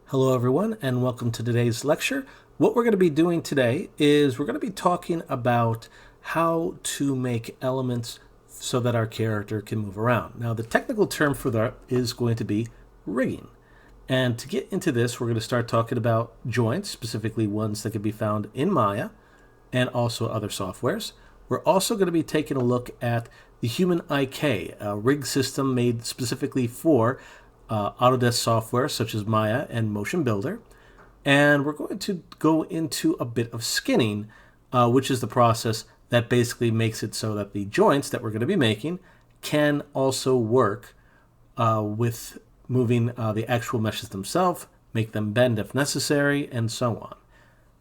Hello everyone and welcome to today's lecture. What we're going to be doing today is we're going to be talking about how to make elements so that our character can move around. Now the technical term for that is going to be rigging. And to get into this, we're going to start talking about joints, specifically ones that can be found in Maya and also other softwares. We're also going to be taking a look at the HumanIK, a rig system made specifically for Autodesk software such as Maya and Motion Builder. And we're going to go into a bit of skinning, which is the process that basically makes it so that the joints that we're going to be making can also work with moving the actual meshes themselves, make them bend if necessary, and so on.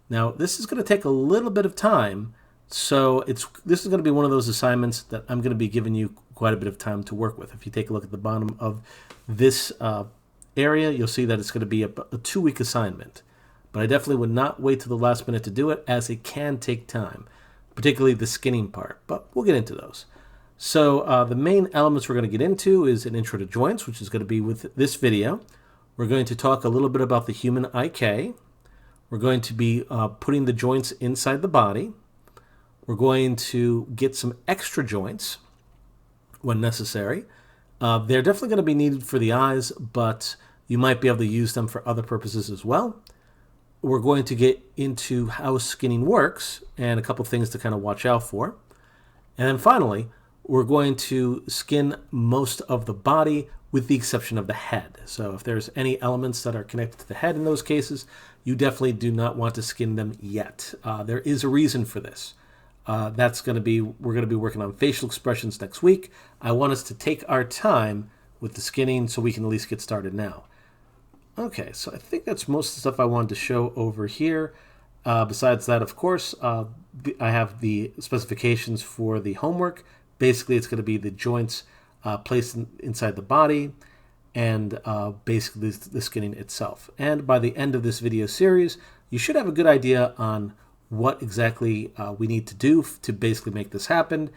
Now, this is going to take a little bit of time, so this is going to be one of those assignments that I'm going to be giving you quite a bit of time to work with. If you take a look at the bottom of this area, you'll see that it's going to be a 2-week assignment. But I definitely would not wait till the last minute to do it, as it can take time, particularly the skinning part, but we'll get into those. So the main elements we're going to get into is an intro to joints, which is going to be with this video. We're going to talk a little bit about the HumanIK. We're going to be putting the joints inside the body. We're going to get some extra joints when necessary. They're definitely going to be needed for the eyes, but you might be able to use them for other purposes as well. We're going to get into how skinning works and a couple things to kind of watch out for. And then finally, we're going to skin most of the body with the exception of the head. So if there's any elements that are connected to the head in those cases, you definitely do not want to skin them yet. There is a reason for this. We're going to be working on facial expressions next week. I want us to take our time with the skinning so we can at least get started now. Okay, so I think that's most of the stuff I wanted to show over here. Besides that, of course, I have the specifications for the homework. Basically, it's going to be the joints placed inside the body and basically the skinning itself. And by the end of this video series, you should have a good idea on what exactly we need to do to basically make this happen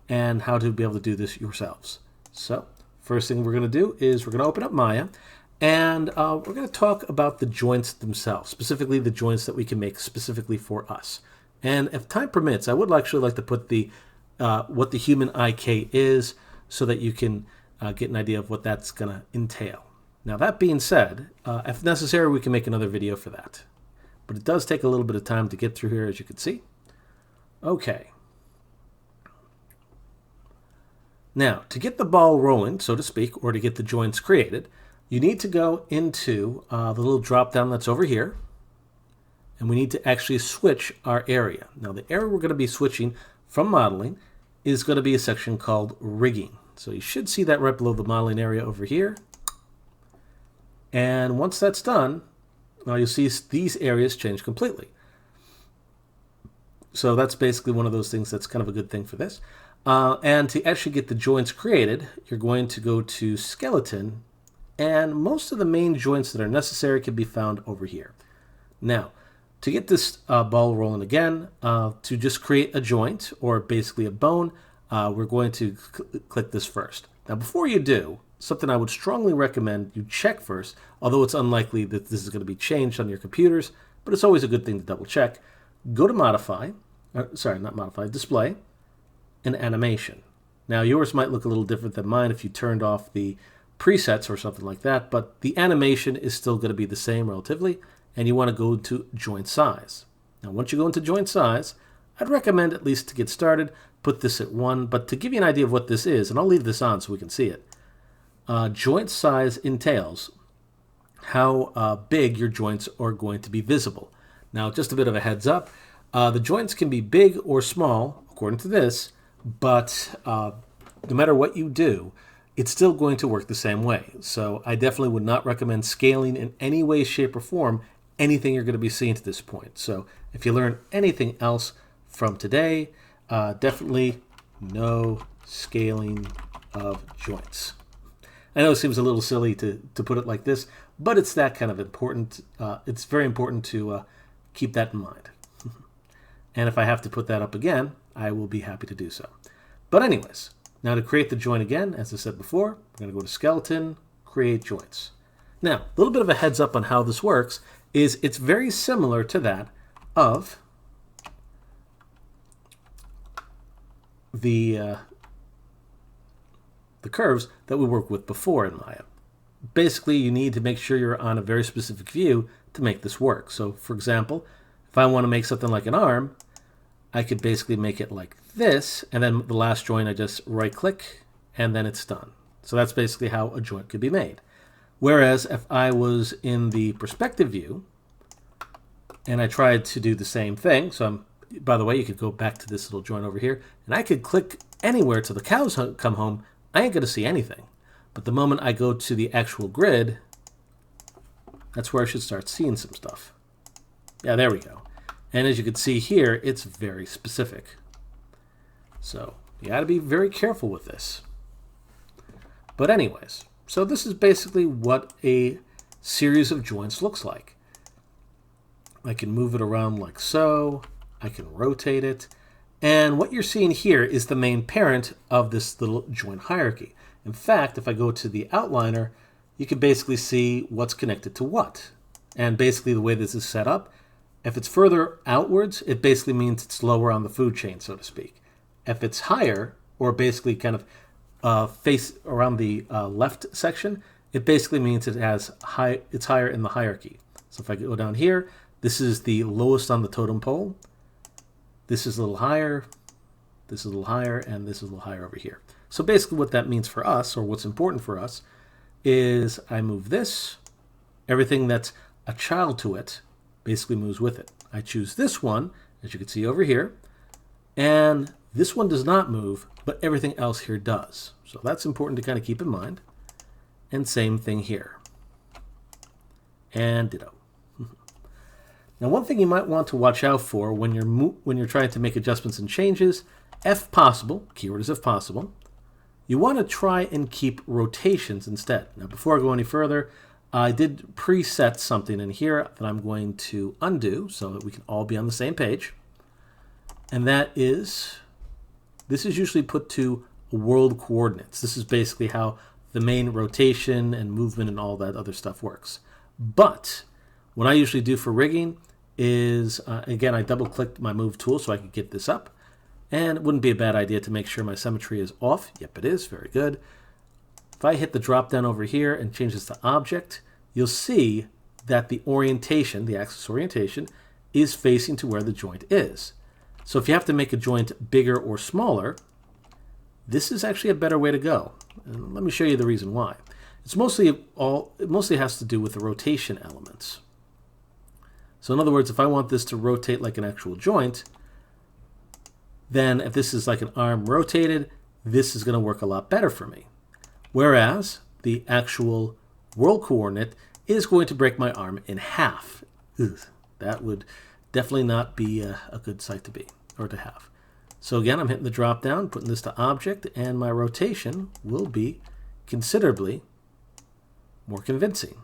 and how to be able to do this yourselves. So first thing we're going to do is we're going to open up Maya and we're going to talk about the joints themselves, specifically the joints that we can make specifically for us. And if time permits, I would actually like to put the what the HumanIK is so that you can get an idea of what that's going to entail. Now that being said, if necessary, we can make another video for that. But it does take a little bit of time to get through here, as you can see. Okay. Now, to get the ball rolling, so to speak, or to get the joints created, you need to go into the little drop down that's over here. And we need to actually switch our area. Now, the area we're going to be switching from modeling is going to be a section called rigging. So you should see that right below the modeling area over here. And once that's done, you'll see these areas change completely. So that's basically one of those things that's kind of a good thing for this. And to actually get the joints created, you're going to go to skeleton, and most of the main joints that are necessary can be found over here. Now, to get this ball rolling again, to just create a joint, or basically a bone, we're going to click this first. Now, before you do, something I would strongly recommend you check first, although it's unlikely that this is going to be changed on your computers, but it's always a good thing to double check. Go to Display, and Animation. Now yours might look a little different than mine if you turned off the presets or something like that, but the animation is still going to be the same relatively, and you want to go to Joint Size. Now once you go into Joint Size, I'd recommend, at least to get started, put this at 1, but to give you an idea of what this is, and I'll leave this on so we can see it. Joint size entails how big your joints are going to be visible. Now, just a bit of a heads up, the joints can be big or small, according to this, but no matter what you do, it's still going to work the same way. So I definitely would not recommend scaling in any way, shape, or form anything you're going to be seeing to this point. So if you learn anything else from today, definitely no scaling of joints. I know it seems a little silly to put it like this, but it's that kind of important. It's very important to keep that in mind. And if I have to put that up again, I will be happy to do so. But anyways, now to create the joint again, as I said before, we're going to go to Skeleton, Create Joints. Now, a little bit of a heads up on how this works is it's very similar to that of the curves that we worked with before in Maya. Basically, you need to make sure you're on a very specific view to make this work. So, for example, if I want to make something like an arm, I could basically make it like this, and then the last joint I just right-click, and then it's done. So that's basically how a joint could be made. Whereas if I was in the perspective view, and I tried to do the same thing, so by the way, you could go back to this little joint over here, and I could click anywhere till the cows come home. I ain't going to see anything. But the moment I go to the actual grid, that's where I should start seeing some stuff. Yeah, there we go. And as you can see here, it's very specific. So you got to be very careful with this. But anyways, so this is basically what a series of joints looks like. I can move it around like so. I can rotate it. And what you're seeing here is the main parent of this little joint hierarchy. In fact, if I go to the outliner, you can basically see what's connected to what. And basically the way this is set up, if it's further outwards, it basically means it's lower on the food chain, so to speak. If it's higher, or basically kind of face around the left section, it basically means it's higher in the hierarchy. So if I go down here, this is the lowest on the totem pole. This is a little higher, this is a little higher, and this is a little higher over here. So basically what that means for us, or what's important for us, is I move this, everything that's a child to it basically moves with it. I choose this one, as you can see over here, and this one does not move, but everything else here does. So that's important to kind of keep in mind. And same thing here. And ditto. Now, one thing you might want to watch out for when you're trying to make adjustments and changes, if possible, keyword is if possible, you want to try and keep rotations instead. Now, before I go any further, I did preset something in here that I'm going to undo so that we can all be on the same page. And that is, this is usually put to world coordinates. This is basically how the main rotation and movement and all that other stuff works. But what I usually do for rigging is, again, I double-clicked my move tool so I could get this up. And it wouldn't be a bad idea to make sure my symmetry is off. Yep, it is. Very good. If I hit the drop-down over here and change this to object, you'll see that the orientation, the axis orientation, is facing to where the joint is. So if you have to make a joint bigger or smaller, this is actually a better way to go. And let me show you the reason why. It mostly has to do with the rotation elements. So in other words, if I want this to rotate like an actual joint, then if this is like an arm rotated, this is going to work a lot better for me. Whereas the actual world coordinate is going to break my arm in half. Ugh, that would definitely not be a good sight to be or to have. So again, I'm hitting the drop down, putting this to object, and my rotation will be considerably more convincing,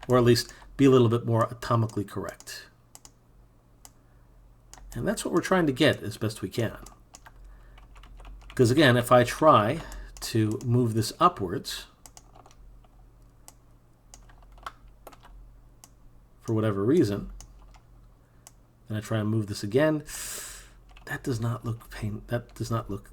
or at least be a little bit more atomically correct. And that's what we're trying to get as best we can. Because again, if I try to move this upwards, for whatever reason, and I try and move this again, that does not look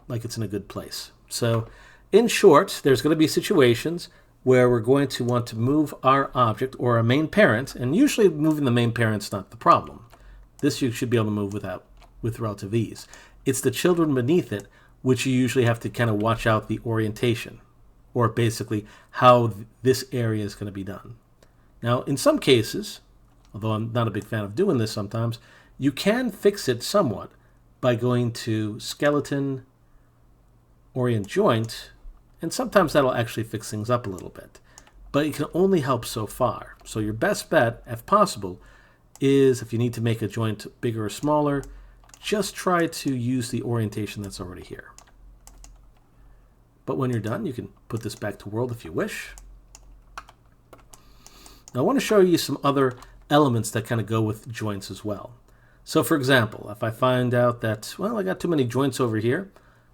like it's in a good place. So in short, there's going to be situations where we're going to want to move our object or our main parent, and usually moving the main parent's not the problem. This you should be able to move with relative ease. It's the children beneath it which you usually have to kind of watch out the orientation, or basically how this area is going to be done. Now, in some cases, although I'm not a big fan of doing this sometimes, you can fix it somewhat by going to skeleton, orient joint, and sometimes that'll actually fix things up a little bit. But it can only help so far. So your best bet, if possible, is if you need to make a joint bigger or smaller, just try to use the orientation that's already here. But when you're done, you can put this back to world if you wish. Now I want to show you some other elements that kind of go with joints as well. So for example, if I find out that, well, I got too many joints over here,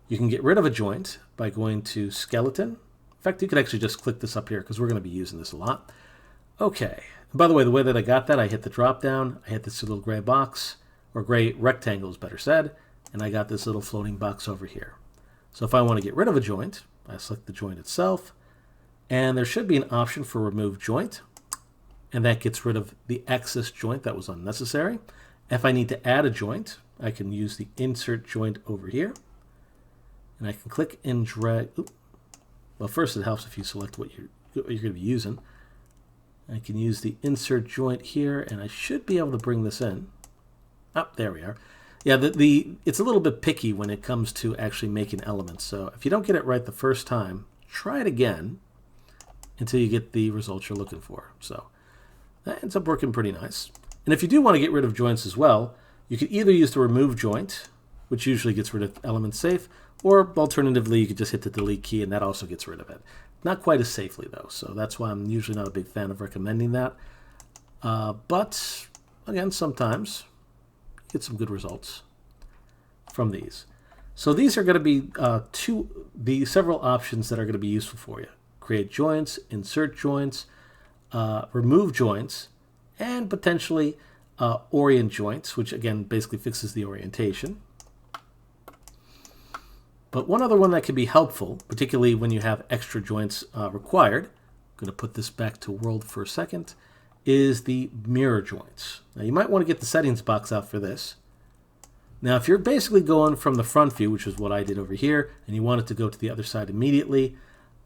you can get rid of a joint by going to skeleton, In fact, you could actually just click this up here because we're going to be using this a lot. Okay. And by the way that I got that, I hit the drop down, I hit this little gray box, or gray rectangle is better said, and I got this little floating box over here. So if I want to get rid of a joint, I select the joint itself, and there should be an option for remove joint, and that gets rid of the excess joint that was unnecessary. If I need to add a joint, I can use the insert joint over here, and I can click and drag. Well, first it helps if you select what you're going to be using. I can use the insert joint here, and I should be able to bring this in. Oh, there we are. Yeah, it's a little bit picky when it comes to actually making elements. So if you don't get it right the first time, try it again until you get the results you're looking for. So that ends up working pretty nice. And if you do want to get rid of joints as well, you could either use the remove joint, which usually gets rid of elements safe, or alternatively, you could just hit the delete key and that also gets rid of it. Not quite as safely though, so that's why I'm usually not a big fan of recommending that. But again, sometimes you get some good results from these. So these are going to be the several options that are going to be useful for you. Create joints, insert joints, remove joints, and potentially orient joints, which again basically fixes the orientation. But one other one that can be helpful, particularly when you have extra joints required, I'm going to put this back to world for a second, is the mirror joints. Now you might want to get the settings box out for this. Now if you're basically going from the front view, which is what I did over here, and you want it to go to the other side immediately,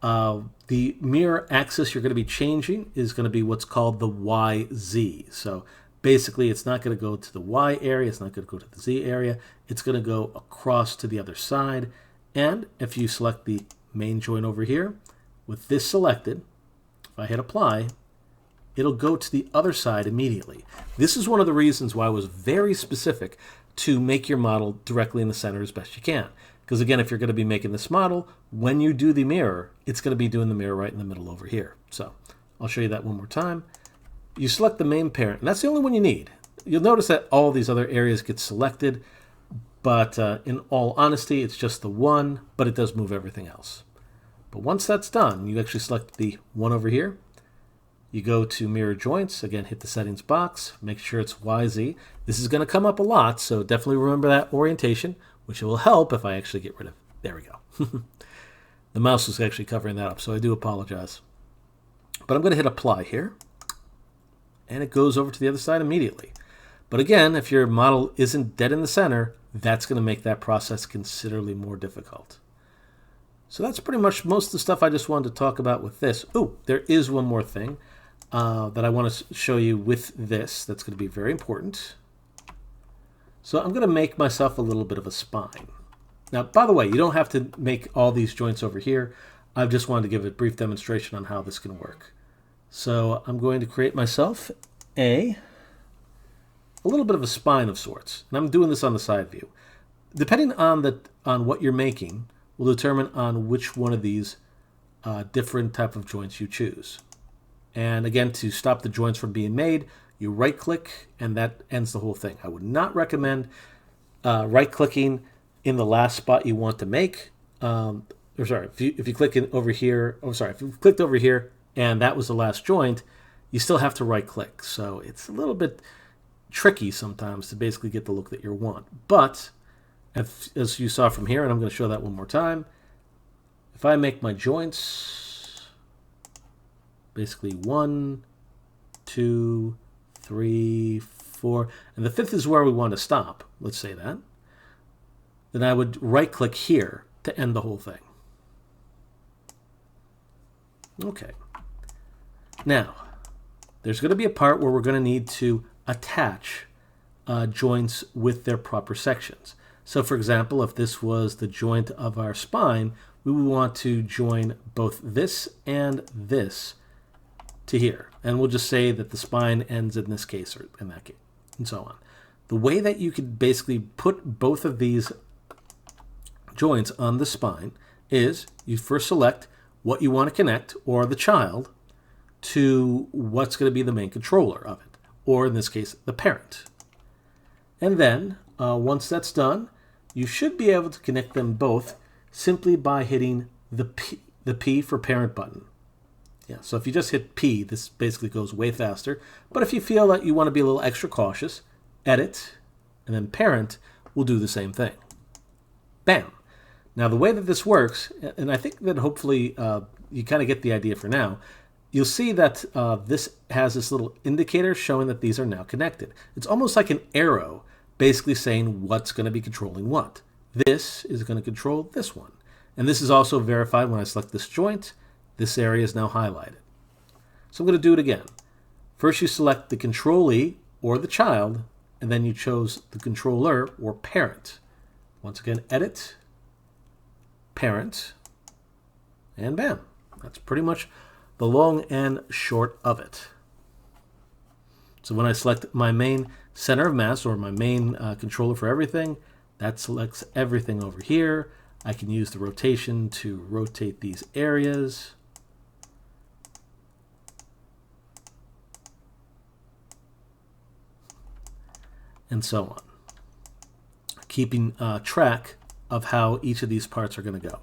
the mirror axis you're going to be changing is going to be what's called the YZ. So basically it's not going to go to the Y area, it's not going to go to the Z area, it's going to go across to the other side. And if you select the main joint over here, with this selected, if I hit apply, it'll go to the other side immediately. This is one of the reasons why I was very specific to make your model directly in the center as best you can. Because again, if you're going to be making this model, when you do the mirror, it's going to be doing the mirror right in the middle over here. So I'll show you that one more time. You select the main parent, and that's the only one you need. You'll notice that all these other areas get selected, but in all honesty, it's just the one, but it does move everything else. But once that's done, you actually select the one over here. You go to mirror joints, again, hit the settings box, make sure it's YZ. This is going to come up a lot, so definitely remember that orientation, which will help if I actually get rid of. There we go. The mouse was actually covering that up, so I do apologize. But I'm going to hit apply here, and it goes over to the other side immediately. But again, if your model isn't dead in the center, that's going to make that process considerably more difficult. So that's pretty much most of the stuff I just wanted to talk about with this. Oh, there is one more thing that I want to show you with this that's going to be very important. So I'm going to make myself a little bit of a spine. Now, by the way, you don't have to make all these joints over here. I just wanted to give a brief demonstration on how this can work. So I'm going to create myself a little bit of a spine of sorts. And I'm doing this on the side view. Depending on what you're making will determine on which one of these different type of joints you choose. And again, to stop the joints from being made, you right click and that ends the whole thing. I would not recommend right clicking in the last spot you want to make. If you click in over here, if you clicked over here and that was the last joint, you still have to right click. So it's a little bit tricky sometimes to basically get the look that you want. But as you saw from here, and I'm going to show that one more time, if I make my joints basically 1, 2, 3, 4, and the fifth is where we want to stop, let's say that, then I would right click here to end the whole thing. Okay. Now, there's going to be a part where we're going to need to attach joints with their proper sections. So for example, if this was the joint of our spine, we would want to join both this and this to here. And we'll just say that the spine ends in this case or in that case, and so on. The way that you could basically put both of these joints on the spine is you first select what you want to connect, or the child, to what's going to be the main controller of it, or in this case, the parent. And then, once that's done, you should be able to connect them both simply by hitting the the P for parent button. Yeah, so if you just hit P, this basically goes way faster. But if you feel that you want to be a little extra cautious, edit, and then parent will do the same thing. Bam. Now the way that this works, and I think that hopefully you kind of get the idea for now, you'll see that this has this little indicator showing that these are now connected. It's almost like an arrow basically saying what's going to be controlling what. This is going to control this one. And this is also verified when I select this joint. This area is now highlighted. So I'm going to do it again. First you select the controllee or the child, and then you chose the controller or parent. Once again, edit, parent, and bam. That's pretty much the long and short of it. So when I select my main center of mass or my main controller for everything, that selects everything over here. I can use the rotation to rotate these areas. And so on. Keeping track of how each of these parts are going to go.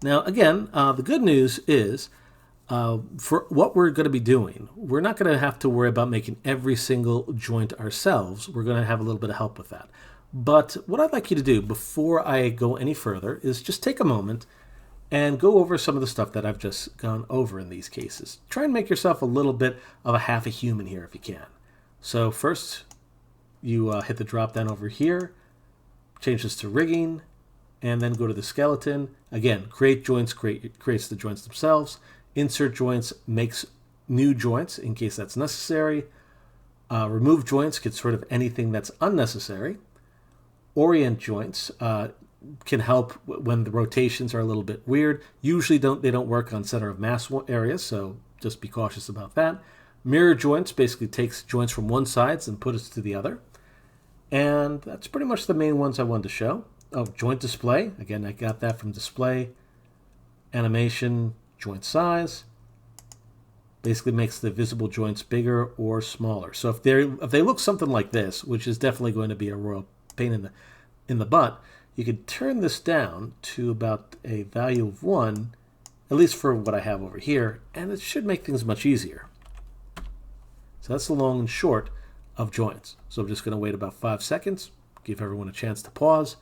Now, again, the good news is for what we're going to be doing, we're not going to have to worry about making every single joint ourselves. We're going to have a little bit of help with that. But what I'd like you to do before I go any further is just take a moment and go over some of the stuff that I've just gone over in these cases. Try and make yourself a little bit of a half a human here if you can. So first, you hit the drop down over here, change this to rigging, and then go to the skeleton. Again, create joints creates the joints themselves. Insert joints makes new joints in case that's necessary. Remove joints gets rid of anything that's unnecessary. Orient joints can help when the rotations are a little bit weird. Usually they don't work on center of mass areas, so just be cautious about that. Mirror joints basically takes joints from one side and puts it to the other. And that's pretty much the main ones I wanted to show. Oh, joint display. Again, I got that from display. Animation, joint size. Basically makes the visible joints bigger or smaller. So if they look something like this, which is definitely going to be a royal pain in the butt, you could turn this down to about a value of 1, at least for what I have over here, and it should make things much easier. So that's the long and short of joints. So I'm just going to wait about 5 seconds, give everyone a chance to pause,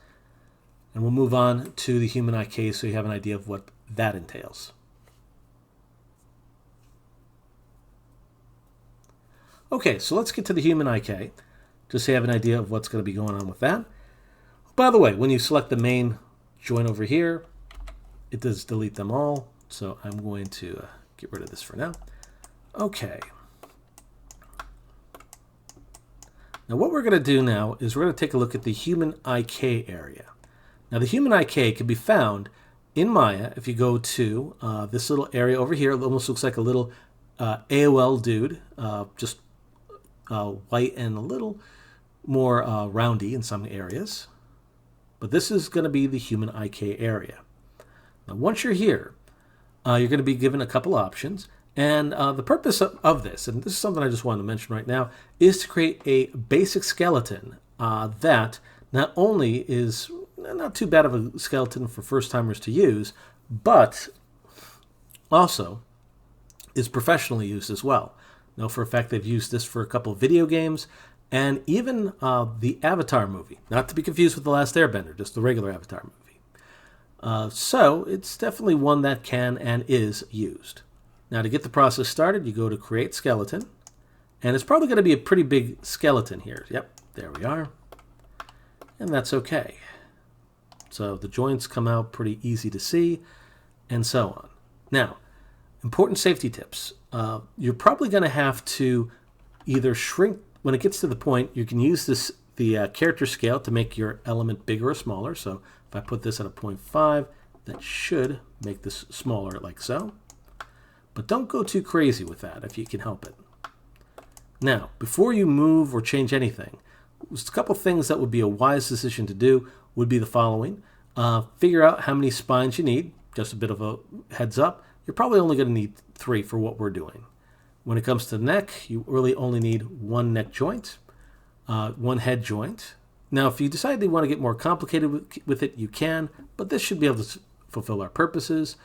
and we'll move on to the HumanIK so you have an idea of what that entails. Okay, so let's get to the HumanIK, just so you have an idea of what's going to be going on with that. By the way, when you select the main joint over here, it does delete them all, so I'm going to get rid of this for now. Okay. Now what we're going to do now is we're going to take a look at the HumanIK area. Now the HumanIK can be found in Maya if you go to this little area over here. It almost looks like a little AOL dude, just white and a little more roundy in some areas. But this is going to be the HumanIK area. Now once you're here, you're going to be given a couple options. And the purpose of this, and this is something I just wanted to mention right now, is to create a basic skeleton that not only is not too bad of a skeleton for first-timers to use, but also is professionally used as well. Know for a fact they've used this for a couple of video games, and even the Avatar movie. Not to be confused with The Last Airbender, just the regular Avatar movie. So it's definitely one that can and is used. Now to get the process started, you go to Create Skeleton, and it's probably going to be a pretty big skeleton here. Yep, there we are. And that's okay. So the joints come out pretty easy to see, and so on. Now, important safety tips. You're probably going to have to either shrink, when it gets to the point, you can use the character scale to make your element bigger or smaller. So if I put this at a 0.5, that should make this smaller like so. But don't go too crazy with that if you can help it. Now, before you move or change anything, there's a couple things that would be a wise decision to do would be the following. Figure out how many spines you need. Just a bit of a heads up. You're probably only going to need 3 for what we're doing. When it comes to the neck, you really only need 1 neck joint, 1 head joint. Now, if you decide you want to get more complicated with it, you can, but this should be able to fulfill our purposes.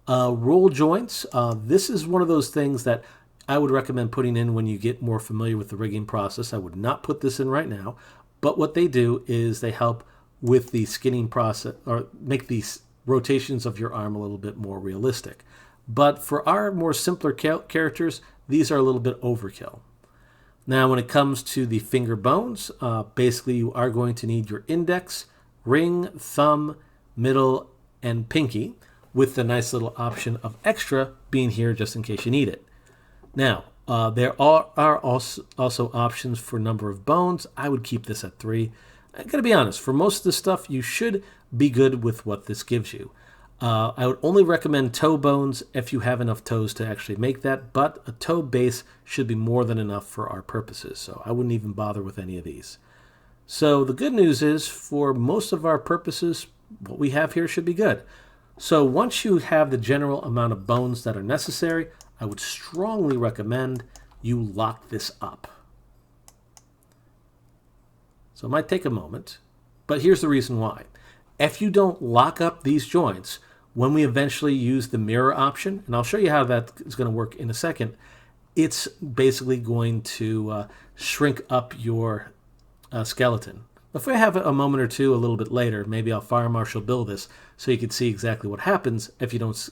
Roll joints, this is one of those things that I would recommend putting in when you get more familiar with the rigging process. I would not put this in right now, but what they do is they help with the skinning process, or make these rotations of your arm a little bit more realistic. But for our more simpler characters, these are a little bit overkill. Now, when it comes to the finger bones, basically you are going to need your index, ring, thumb, middle, and pinky, with the nice little option of extra being here just in case you need it. Now, there are also options for number of bones. I would keep this at 3. I gotta be honest, for most of this stuff, you should be good with what this gives you. I would only recommend toe bones if you have enough toes to actually make that, but a toe base should be more than enough for our purposes, so I wouldn't even bother with any of these. So the good news is, for most of our purposes, what we have here should be good. So once you have the general amount of bones that are necessary, I would strongly recommend you lock this up. So it might take a moment, but here's the reason why. If you don't lock up these joints, when we eventually use the mirror option, and I'll show you how that is going to work in a second, it's basically going to shrink up your skeleton. If we have a moment or two a little bit later, maybe I'll fire marshal bill this so you can see exactly what happens if you don't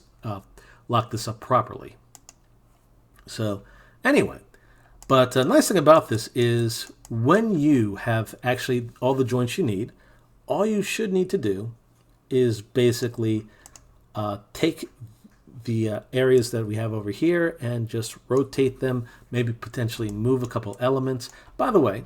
lock this up properly. So anyway, but the nice thing about this is when you have actually all the joints you need, all you should need to do is basically take the areas that we have over here and just rotate them, maybe potentially move a couple elements. By the way,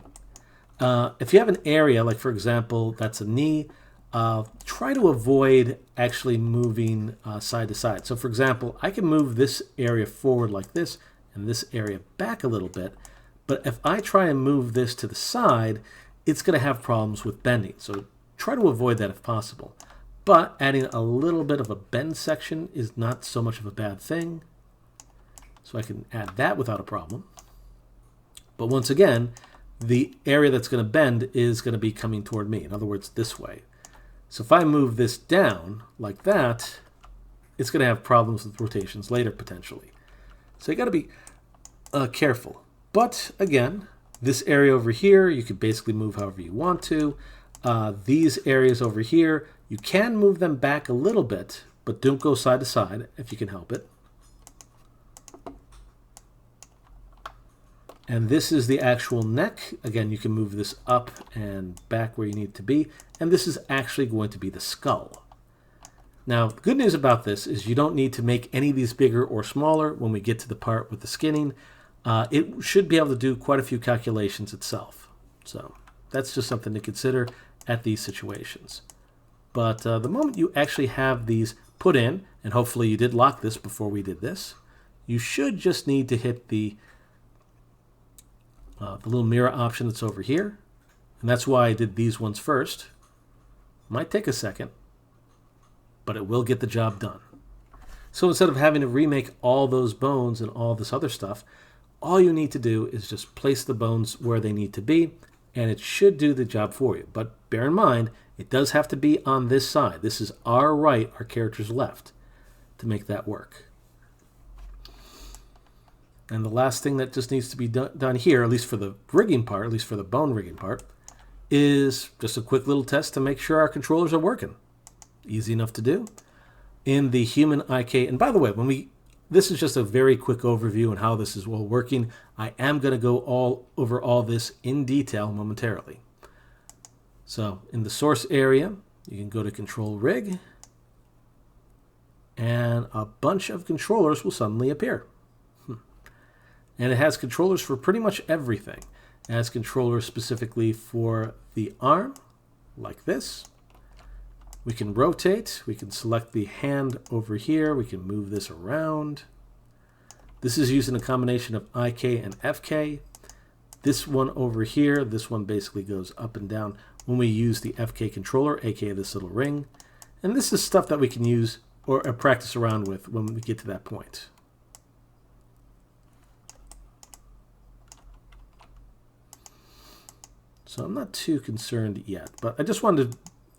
if you have an area, like for example, that's a knee, try to avoid actually moving side to side. So for example, I can move this area forward like this and this area back a little bit, but if I try and move this to the side, it's going to have problems with bending. So try to avoid that if possible. But adding a little bit of a bend section is not so much of a bad thing. So I can add that without a problem. But once again, the area that's going to bend is going to be coming toward me. In other words, this way. So if I move this down like that, it's going to have problems with rotations later potentially. So you got to be careful. But again, this area over here, you can basically move however you want to. These areas over here, you can move them back a little bit, but don't go side to side if you can help it. And this is the actual neck. Again, you can move this up and back where you need it to be. And this is actually going to be the skull. Now, the good news about this is you don't need to make any of these bigger or smaller when we get to the part with the skinning. It should be able to do quite a few calculations itself. So that's just something to consider at these situations. But the moment you actually have these put in, and hopefully you did lock this before we did this, you should just need to hit the little mirror option that's over here. And that's why I did these ones first. Might take a second, but it will get the job done. So instead of having to remake all those bones and all this other stuff, all you need to do is just place the bones where they need to be, and it should do the job for you. But bear in mind, it does have to be on this side. This is our right, our character's left, to make that work. And the last thing that just needs to be done here, at least for the rigging part, at least for the bone rigging part, is just a quick little test to make sure our controllers are working. Easy enough to do. In the HumanIK, and by the way, this is just a very quick overview on how this is all working. I am going to go over all this in detail momentarily. So in the source area, you can go to Control Rig, and a bunch of controllers will suddenly appear. And it has controllers for pretty much everything. It has controllers specifically for the arm, like this. We can rotate. We can select the hand over here. We can move this around. This is using a combination of IK and FK. This one over here, this one basically goes up and down when we use the FK controller, aka this little ring. And this is stuff that we can use or practice around with when we get to that point. So I'm not too concerned yet, but I just wanted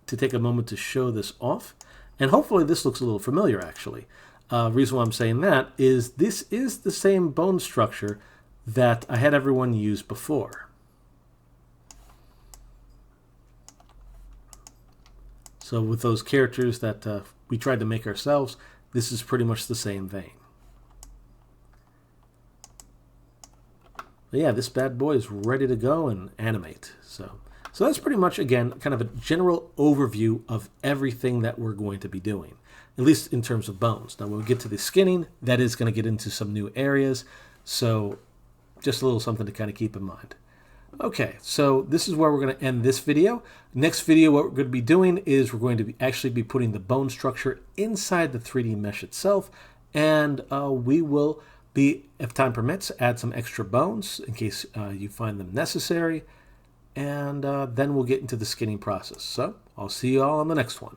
to take a moment to show this off. And hopefully this looks a little familiar, actually. Reason why I'm saying that is this is the same bone structure that I had everyone use before. So with those characters that we tried to make ourselves, this is pretty much the same vein. But yeah, this bad boy is ready to go and animate. So that's pretty much, again, kind of a general overview of everything that we're going to be doing, at least in terms of bones. Now, when we get to the skinning, that is going to get into some new areas. So just a little something to kind of keep in mind. Okay, so this is where we're going to end this video. Next video, what we're going to be doing is we're going to actually be putting the bone structure inside the 3D mesh itself, and we will be, if time permits, add some extra bones in case you find them necessary, and then we'll get into the skinning process. So I'll see you all on the next one.